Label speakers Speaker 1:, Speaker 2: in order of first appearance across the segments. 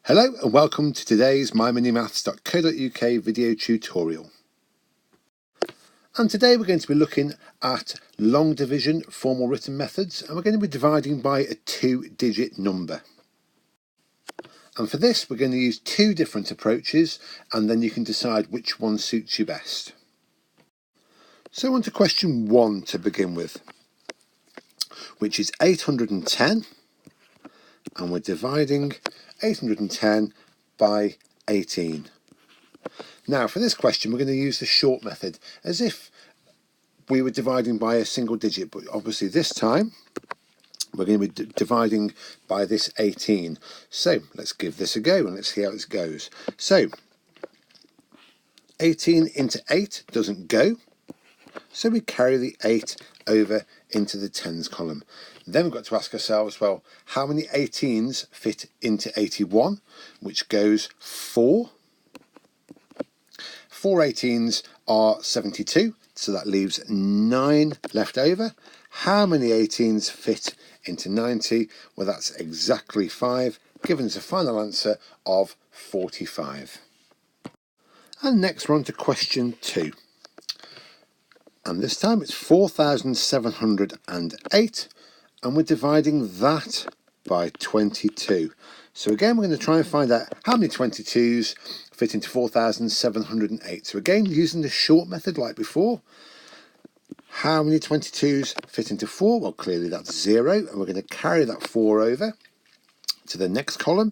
Speaker 1: Hello and welcome to today's myminimaths.co.uk video tutorial. And today we're going to be looking at long division formal written methods, and we're going to be dividing by a 2-digit number. And for this we're going to use two different approaches, and then you can decide which one suits you best. So on to question 1 to begin with, which is 810, and we're dividing 810 by 18. Now for this question we're going to use the short method, as if we were dividing by a single digit, but obviously this time we're going to be dividing by this 18. So let's give this a go and let's see how it goes. So 18 into 8 doesn't go, so we carry the 8 over into the tens column. Then we've got to ask ourselves, well, how many 18s fit into 81, which goes 4. 4 18s are 72, so that leaves 9 left over. How many 18s fit into 90? Well, that's exactly 5, giving us a final answer of 45. And next we're on to question 2. And this time it's 4,708, and we're dividing that by 22. So again, we're going to try and find out how many 22s fit into 4,708. So again, using the short method like before. How many 22s fit into 4? Well, clearly that's 0, and we're going to carry that 4 over to the next column.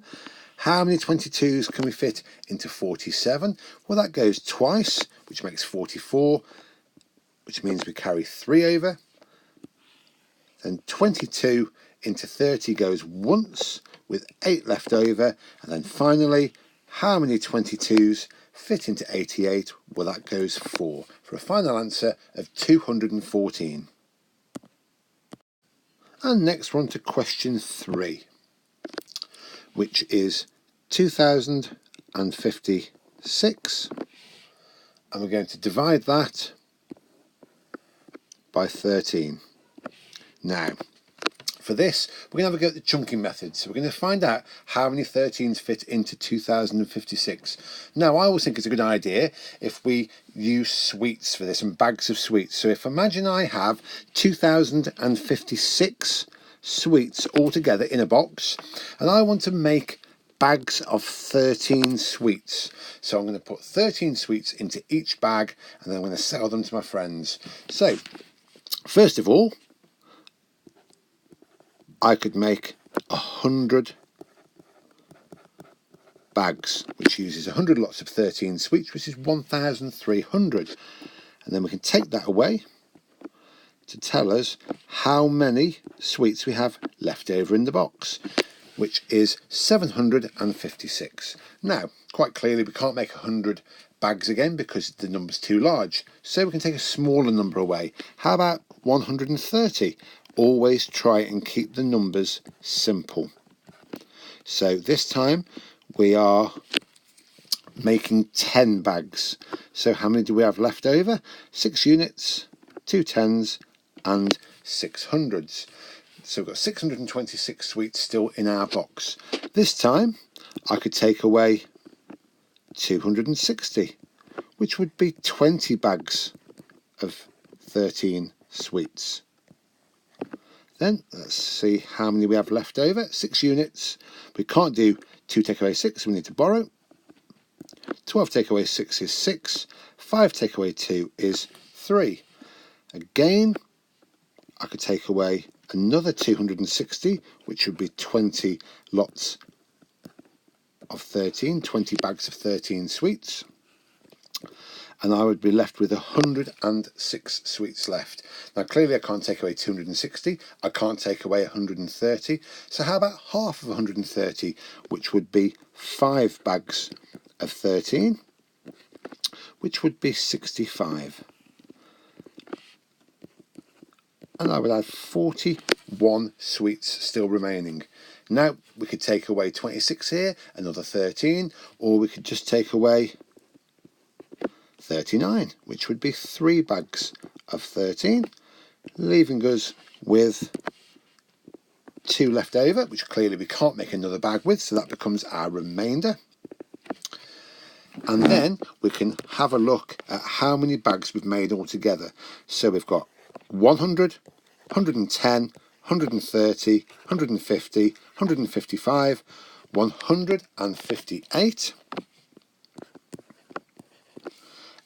Speaker 1: How many 22s can we fit into 47? Well, that goes twice, which makes 44, which means we carry 3 over. Then 22 into 30 goes once, with 8 left over. And then finally, how many 22s fit into 88? Well, that goes 4, for a final answer of 214. And next we're on to question 3, which is 2,056, and we're going to divide that by 13. Now, for this, we're going to have a go at the chunking method. So we're going to find out how many 13s fit into 2056. Now, I always think it's a good idea if we use sweets for this, and bags of sweets. So if imagine I have 2056 sweets all together in a box, and I want to make bags of 13 sweets. So I'm going to put 13 sweets into each bag, and then I'm going to sell them to my friends. So, first of all, I could make 100 bags, which uses 100 lots of 13 sweets, which is 1,300. And then we can take that away to tell us how many sweets we have left over in the box, which is 756. Now, quite clearly, we can't make 100 bags again because the number's too large. So we can take a smaller number away. How about 130? Always try and keep the numbers simple. So this time we are making 10 bags. So how many do we have left over? 6 units, 2 10s and 6 hundreds. So we've got 626 sweets still in our box. This time I could take away 260, which would be 20 bags of 13 sweets. Then let's see how many we have left over. 6 units. We can't do 2 take away 6, so we need to borrow. 12 take away 6 is 6. 5 take away 2 is 3. Again, I could take away another 260, which would be 20 lots of 13, 20 bags of 13 sweets. And I would be left with 106 sweets left. Now clearly I can't take away 260, I can't take away 130, so how about half of 130, which would be 5 bags of 13, which would be 65. And I would have 41 sweets still remaining. Now we could take away 26 here, another 13, or we could just take away 39, which would be 3 bags of 13, leaving us with 2 left over, which clearly we can't make another bag with, so that becomes our remainder. And then we can have a look at how many bags we've made altogether. So we've got 100, 110, 130, 150, 155, 158.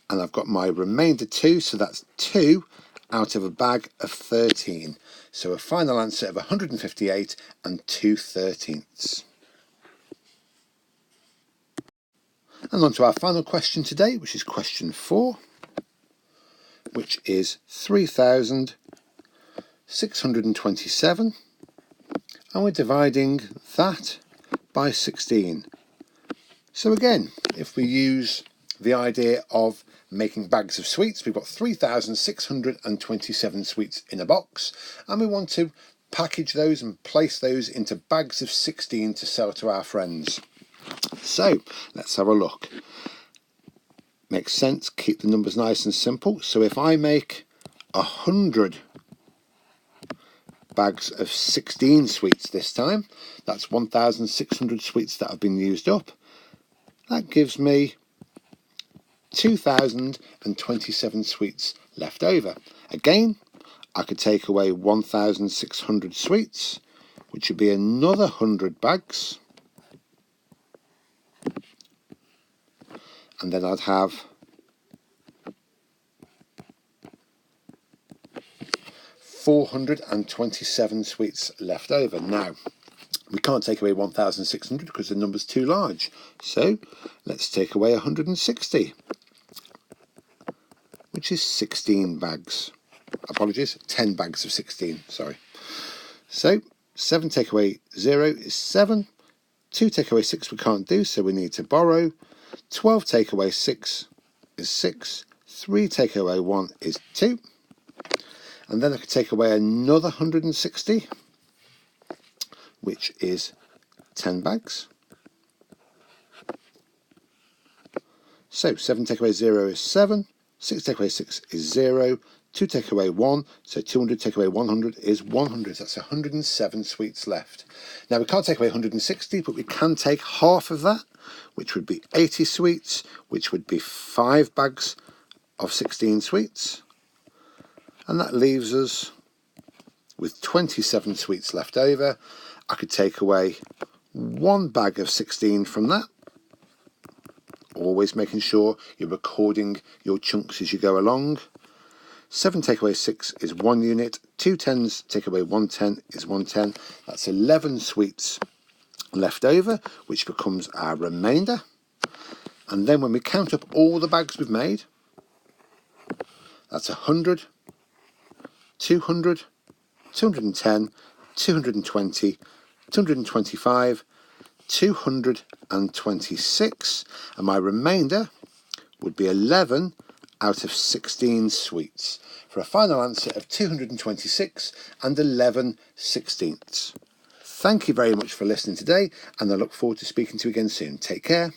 Speaker 1: And I've got my remainder 2, so that's 2 out of a bag of 13. So a final answer of 158 and 2/13. And on to our final question today, which is question 4, which is 3,627, and we're dividing that by 16. So again, if we use the idea of making bags of sweets, we've got 3,627 sweets in a box, and we want to package those and place those into bags of 16 to sell to our friends. So let's have a look. Makes sense, keep the numbers nice and simple. So if I make 100 bags of 16 sweets this time, that's 1,600 sweets that have been used up. That gives me 2,027 sweets left over. Again, I could take away 1,600 sweets, which would be another 100 bags. And then I'd have 427 sweets left over. Now, we can't take away 1,600 because the number's too large. So let's take away 160, which is 16 bags. Apologies, 10 bags of 16, sorry. So 7 take away 0 is 7. 2 take away 6 we can't do, so we need to borrow. 12 take away 6 is 6. 3 take away 1 is 2. And then I could take away another 160, which is 10 bags. So 7 take away 0 is 7. 6 take away 6 is 0. 2 take away 1, so 200 take away 100 is 100. That's 107 sweets left. Now we can't take away 160, but we can take half of that, which would be 80 sweets, which would be 5 bags of 16 sweets. And that leaves us with 27 sweets left over. I could take away 1 bag of 16 from that. Always making sure you're recording your chunks as you go along. 7 take away 6 is 1 unit. 2 tens take away 1 10 is 1 10. That's 11 sweets left over, which becomes our remainder. And then when we count up all the bags we've made, that's 100, 200, 210, 220, 225, 226, and my remainder would be 11 out of 16 sweets, for a final answer of 226 and 11/16. Thank you very much for listening today, and I look forward to speaking to you again soon. Take care.